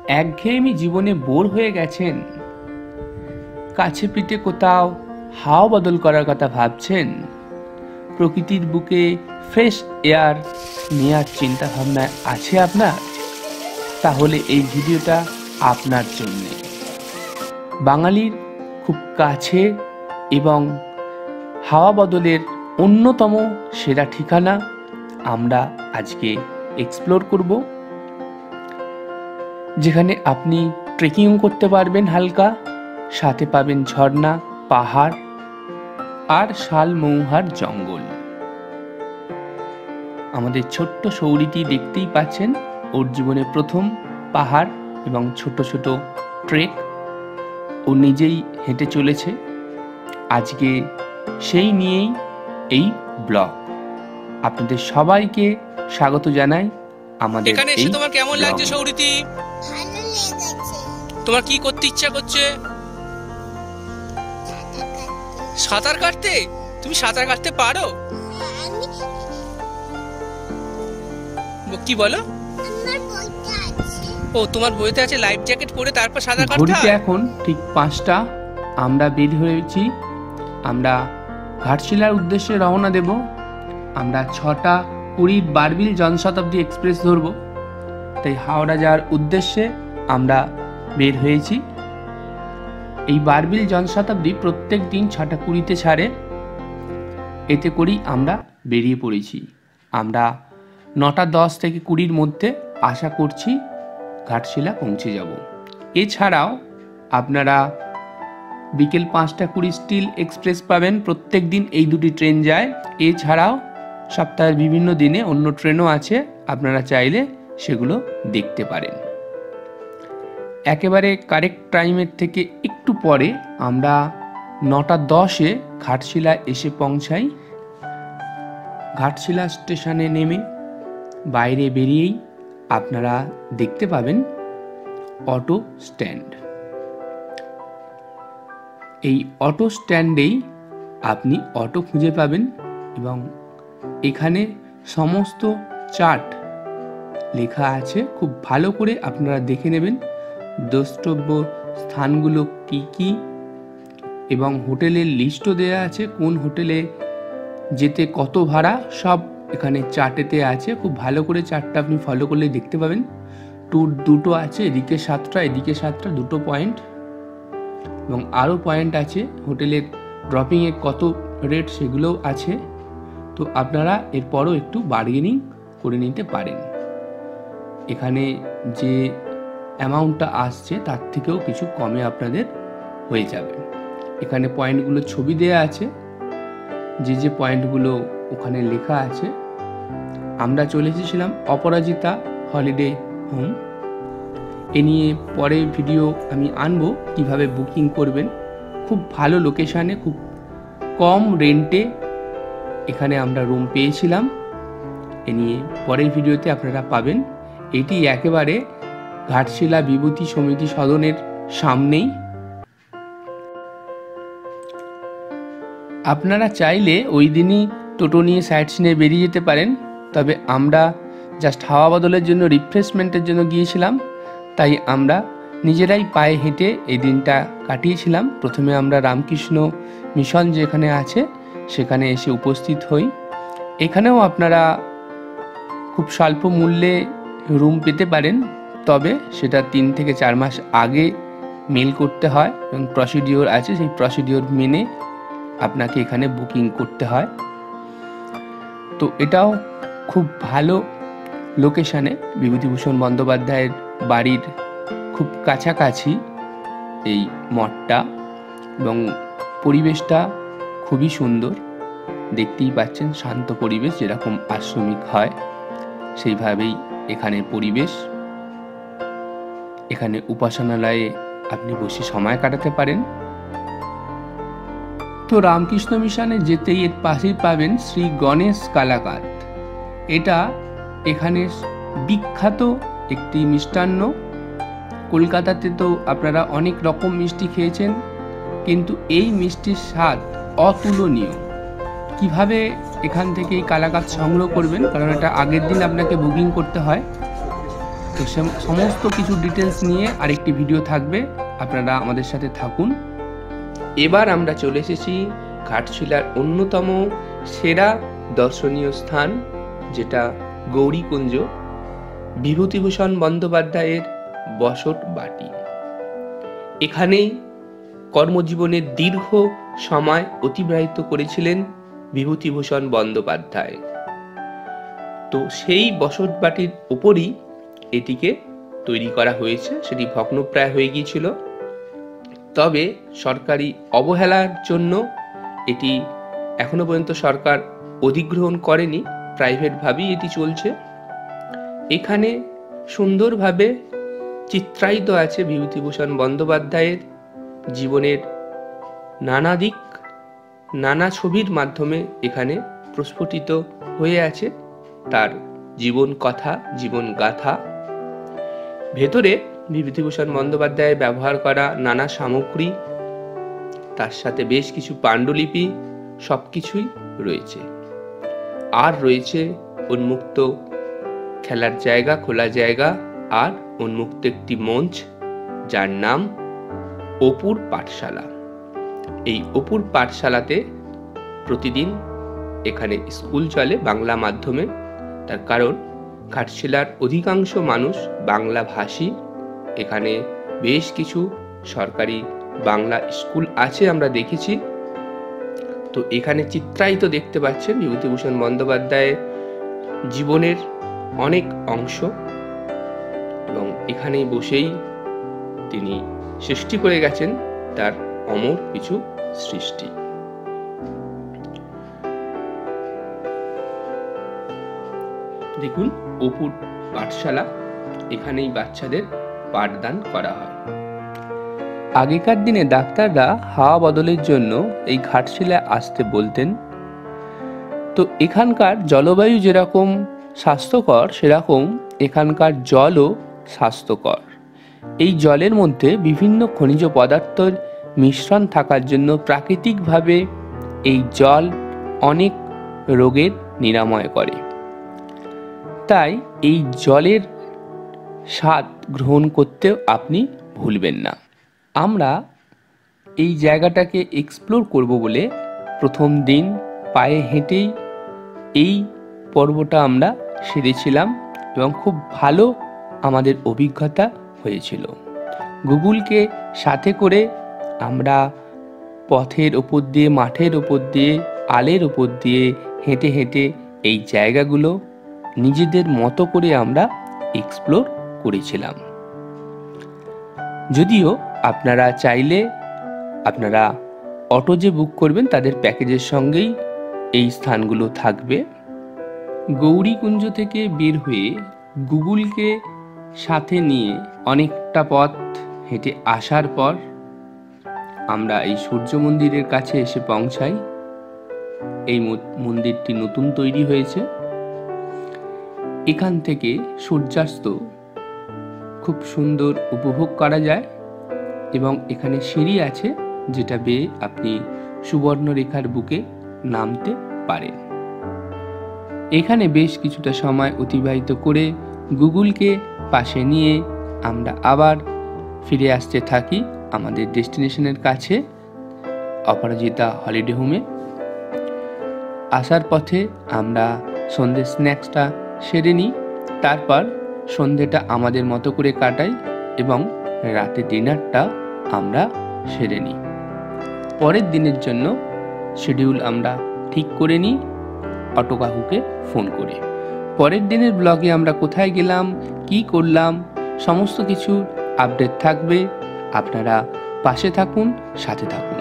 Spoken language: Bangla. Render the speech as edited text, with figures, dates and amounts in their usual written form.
একঘেয়েমি জীবনে বোর হয়ে গেছেন, কাছে পিঠে কোথাও হাওয়া বদল করার কথা ভাবছেন, প্রকৃতির বুকে ফ্রেশ এয়ার নেওয়ার চিন্তা ভাবনা আছে আপনার, তাহলে এই ভিডিওটা আপনার জন্য। বাঙালির খুব কাছে এবং হাওয়া বদলের অন্যতম সেরা ঠিকানা আমরা আজকে এক্সপ্লোর করব, যেখানে আপনি ট্রেকিংও করতে পারবেন হালকা, সাথে পাবেন ঝর্ণা, পাহাড় আর শালমৌহার জঙ্গল। আমাদের ছোট্ট সৌরিটি দেখতেই পাচ্ছেন, ওর জীবনে প্রথম পাহাড় এবং ছোট ছোট ট্রেক ও নিজেই হেঁটে চলেছে। আজকে সেই নিয়েই এই ব্লগ। আপনাদের সবাইকে স্বাগত জানাই আমাদের এখানে এসে। তোমার কেমন লাগছে সৌরিতি? ভালো লেগেছে। তোমার কি করতে ইচ্ছা করছে? সাঁতার কাটতে? তুমি সাঁতার কাটতে পারো? কি বলো? আমার বইতে আছে। ও, তোমার বইতে আছে লাইফ জ্যাকেট পরে তারপর সাঁতার কাটতে ঘড়িতে হয়? এখন ঠিক 5টা। আমরা বের হয়েছি, আমরা ঘাটশিলার উদ্দেশ্যে রওনা দেব। আমরা 6:20 বারবিল জনশতাব্দী এক্সপ্রেস ধরব, তাই হাওড়া যাওয়ার উদ্দেশ্যে আমরা বের হয়েছি। এই বারবিল জনশতাব্দী প্রত্যেক দিন 6:20 ছাড়ে, এতে করেই আমরা বেরিয়ে পড়েছি। আমরা 9:10 থেকে 20 মধ্যে আশা করছি ঘাটশিলা পৌঁছে যাব। এছাড়াও আপনারা বিকেল 5:20 স্টিল এক্সপ্রেস পাবেন, প্রত্যেক দিন এই দুটি ট্রেন যায়। এছাড়াও সপ্তাহের বিভিন্ন দিনে অন্য ট্রেনও আছে, আপনারা চাইলে সেগুলো দেখতে পারেন। একেবারে কারেক্ট টাইমের থেকে একটু পরে আমরা 9:10-এ ঘাটশিলা এসে পৌঁছাই। ঘাটশিলা স্টেশনে নেমে বাইরে বেরিয়েই আপনারা দেখতে পাবেন অটো স্ট্যান্ড। এই অটো স্ট্যান্ডেই আপনি অটো খুঁজে পাবেন এবং এখানে সমস্ত চার্ট লেখা আছে, খুব ভালো করে আপনারা দেখে নেবেন দ্রষ্টব্য স্থানগুলো কি কি, এবং হোটেলের লিস্টও দেওয়া আছে, কোন হোটেলে যেতে কত ভাড়া, সব এখানে চার্টেতে আছে। খুব ভালো করে চার্টটা আপনি ফলো করলে দেখতে পাবেন। ট্যুর দুটো আছে, এদিকে 7টা এদিকে 7টা, দুটো পয়েন্ট, এবং আরও পয়েন্ট আছে হোটেলের ড্রপিংয়ে কত রেট সেগুলোও আছে। তো আপনারা এরপরও একটু বার্গেনিং করে নিতে পারেন। এখানে যে অ্যামাউন্টটা আসছে তার থেকেও কিছু কমে আপনাদের হয়ে যাবে। এখানে পয়েন্টগুলো ছবি দেয়া আছে, যে যে পয়েন্টগুলো ওখানে লেখা আছে। আমরা চলে এসেছিলাম অপরাজিতা হলিডে হোম। এ নিয়ে পরে ভিডিও আমি আনবো কিভাবে বুকিং করবেন। খুব ভালো লোকেশানে, খুব কম রেন্টে এখানে আমরা রুম পেয়েছিলাম। এ নিয়ে পরের ভিডিওতে আপনারা পাবেন। এটি একেবারে ঘাটশিলা বিভূতি সমিতি সদনের সামনেই। আপনারা চাইলে ওই দিনই টোটো নিয়ে সাইট সিনে বেরিয়ে যেতে পারেন, তবে আমরা জাস্ট হাওয়া বদলের জন্য, রিফ্রেশমেন্টের জন্য গিয়েছিলাম, তাই আমরা নিজেরাই পায়ে হেঁটে এই দিনটা কাটিয়েছিলাম। প্রথমে আমরা রামকৃষ্ণ মিশন যেখানে আছে সেখানে এসে উপস্থিত হই। এখানেও আপনারা খুব স্বল্প মূল্যে রুম পেতে পারেন, তবে সেটা 3 থেকে 4 মাস আগে মেল করতে হয় এবং প্রসিডিওর আছে, সেই প্রসিডিওর মেনে আপনাকে এখানে বুকিং করতে হয়। তো এটাও খুব ভালো লোকেশানে, বিভূতিভূষণ বন্দ্যোপাধ্যায়ের বাড়ির খুব কাছাকাছি এই মঠটা, এবং পরিবেশটা খুবই সুন্দর। দেখতেই পাচ্ছেন শান্ত পরিবেশ, যেরকম আশ্রমিক হয় সেইভাবেই এখানে পরিবেশ। এখানে উপাসনালয়ে আপনি বসে সময় কাটাতে পারেন। তো রামকৃষ্ণ মিশনে যেতেই এর পাশেই পাবেন শ্রী গণেশ কালাকাত। এটা এখানে বিখ্যাত একটি মিষ্টান্ন। কলকাতাতে তো আপনারা অনেক রকম মিষ্টি খেয়েছেন, কিন্তু এই মিষ্টির স্বাদ অতুলনীয়। কিভাবে এখান থেকে এই কালাকাত সংগ্রহ করবেন, কারণ এটা আগের দিন আপনাকে বুকিং করতে হয়। তো সমস্ত কিছু ডিটেলস নিয়ে আরেকটি ভিডিও থাকবে, আপনারা আমাদের সাথে থাকুন। এবার আমরা চলে এসেছি ঘাটশিলার অন্যতম সেরা দর্শনীয় স্থান, যেটা গৌরীকুঞ্জ, বিভূতিভূষণ বন্দ্যোপাধ্যায়ের বসত বাটি। এখানেই কর্মজীবনের দীর্ঘ সময় অতিবাহিত করেছিলেন বিভূতিভূষণ বন্দ্যোপাধ্যায়। তো সেই বসত বাটির উপরই এটিকে তৈরি করা হয়েছে। সেটি ভগ্নপ্রায় হয়ে গিয়েছিল, তবে সরকারি অবহেলার জন্য এটি এখনো পর্যন্ত সরকার অধিগ্রহণ করেনি, প্রাইভেটভাবেই এটি চলছে। এখানে সুন্দরভাবে চিত্রায়িত আছে বিভূতিভূষণ বন্দ্যোপাধ্যায়ের জীবনের নানা দিক, নানা ছবির মাধ্যমে এখানে প্রস্ফুটিত হয়ে আছে তার জীবন কথা, জীবন গাথা। ভেতরে বিভূতিভূষণ বন্দ্যোপাধ্যায়ের ব্যবহার করা নানা সামগ্রী, তার সাথে বেশ কিছু পাণ্ডুলিপি, সবকিছুই রয়েছে। আর রয়েছে উন্মুক্ত খেলার জায়গা, খোলা জায়গা, আর উন্মুক্ত একটি মঞ্চ, যার নাম অপুর পাঠশালা। এই অপুর পাঠশালাতে প্রতিদিন এখানে স্কুল চলে বাংলা মাধ্যমে। তার কারণ ঘাটশিলার অধিকাংশ মানুষ বাংলা ভাষী। এখানে বেশ কিছু সরকারি বাংলা স্কুল আছে, আমরা দেখেছি। তো এখানে চিত্রায়িত দেখতে পাচ্ছেন বিভূতিভূষণ বন্দ্যোপাধ্যায়ের জীবনের অনেক অংশ, এবং এখানেই বসেই তিনি সৃষ্টি করে গেছেন তার অমর কিছু সৃষ্টি। দেখুন অপুর পাঠশালা, এখানেই বাচ্চাদের পাঠদান করা হয়। আগেকার দিনে ডাক্তাররা হাওয়া বদলের জন্য এই ঘাটশিলায় আসতে বলতেন। তো এখানকার জলবায়ু যেরকম স্বাস্থ্যকর, সেরকম এখানকার জলও স্বাস্থ্যকর। এই জলের মধ্যে বিভিন্ন খনিজ পদার্থের মিশ্রণ থাকার জন্য প্রাকৃতিকভাবে এই জল অনেক রোগের নিরাময় করে। তাই এই জলের স্বাদ গ্রহণ করতেও আপনি ভুলবেন না। আমরা এই জায়গাটাকে এক্সপ্লোর করব বলে প্রথম দিন পায়ে হেঁটেই এই পর্বটা আমরা সেরেছিলাম, এবং খুব ভালো আমাদের অভিজ্ঞতা হয়েছিল। গুগলকে সাথে করে আমরা পথের ওপর দিয়ে, মাঠের ওপর দিয়ে, আলের ওপর দিয়ে হেঁটে হেঁটে এই জায়গাগুলো নিজেদের মতো করে আমরা এক্সপ্লোর করেছিলাম। যদিও আপনারা চাইলে আপনারা অটো যে বুক করবেন তাদের প্যাকেজের সঙ্গেই এই স্থানগুলো থাকবে। গৌরীকুঞ্জ থেকে বের হয়ে গুগলকে সাথে নিয়ে অনেকটা পথ হেঁটে আসার পর আমরা এই সূর্য মন্দিরের কাছে এসে পৌঁছাই। এই মন্দিরটি নতুন তৈরি হয়েছে। এখান থেকে সূর্যাস্ত খুব সুন্দর উপভোগ করা যায়, এবং এখানে সিঁড়ি আছে যেটা বেয়ে আপনি সুবর্ণরেখার বুকে নামতে পারেন। এখানে বেশ কিছুটা সময় অতিবাহিত করে গুগলকে পাশে নিয়ে আমরা আবার ফিরে আসতে থাকি আমাদের ডেস্টিনেশনের কাছে, অপরাজিতা হলিডে হোমে। আসার পথে আমরা সন্ধ্যে স্ন্যাক্সটা সেরে নিই, তারপর সন্ধ্যেটা আমাদের মতো করে কাটাই, এবং রাতে ডিনারটা আমরা সেরে নিই। পরের দিনের জন্য শিডিউল আমরা ঠিক করে নিই অটো কাকুকে ফোন করে। পরের দিনের ব্লগে আমরা কোথায় গেলাম, কি করলাম, সমস্ত কিছু আপডেট থাকবে। আপনারা পাশে থাকুন, সাথে থাকুন।